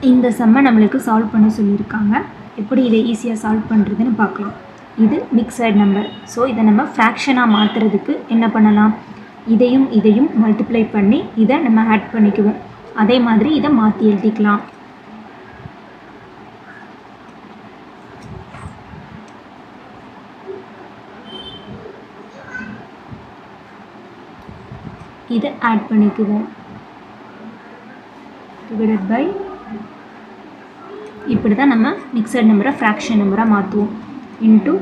இந்த சம்மை நம்மளுக்கு சால்வ் பண்ண சொல்லியிருக்காங்க. எப்படி இதை ஈஸியாக சால்வ் பண்ணுறதுன்னு பார்க்கலாம். இது மிக்சட் நம்பர். ஸோ இதை நம்ம ஃப்ராக்ஷனாக மாற்றுறதுக்கு என்ன பண்ணலாம், இதையும் மல்டிப்ளை பண்ணி இதை நம்ம ஆட் பண்ணிக்குவோம். அதே மாதிரி இதை மாற்றி எழுதிக்கலாம். இதை ஆட் பண்ணிக்குவோம். டிவைடட் பை, இப்படி தான் நம்ம மிக்சட் நம்பரை ஃப்ராக்ஷன் நம்பராக மாற்றுவோம். இன்ட்டு,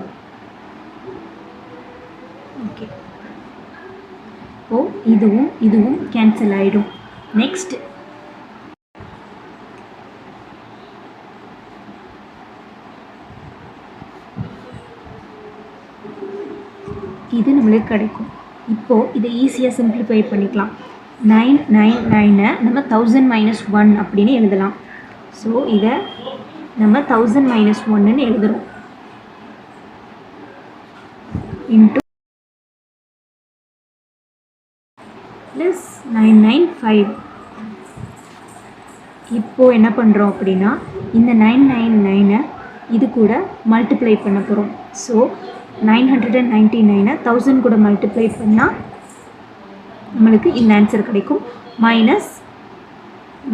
ஓகே, இதுவும் கேன்சல் ஆகிடும். நெக்ஸ்ட் இது நம்மளுக்கு கிடைக்கும். இப்போது இதை ஈஸியாக சிம்பிளிஃபை பண்ணிக்கலாம். 999 நம்ம 1000 - 1 அப்படின்னு எழுதலாம். ஸோ இதை நம்ம 1000 - 1ன்னு எழுதுகிறோம். Into plus 995. இப்போது என்ன பண்ணுறோம் அப்படின்னா, இந்த 999 இது கூட மல்டிப்ளை பண்ண போகிறோம். ஸோ 999 1000 கூட மல்டிப்ளை பண்ணால் நம்மளுக்கு இந்த ஆன்சர் கிடைக்கும். மைனஸ்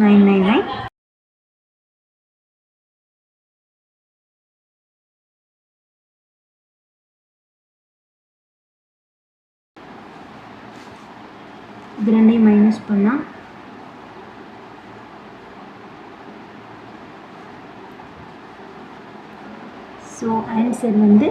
999. இது ரெண்டையும் மைனஸ் பண்ணால் ஸோ ஆன்சர் வந்து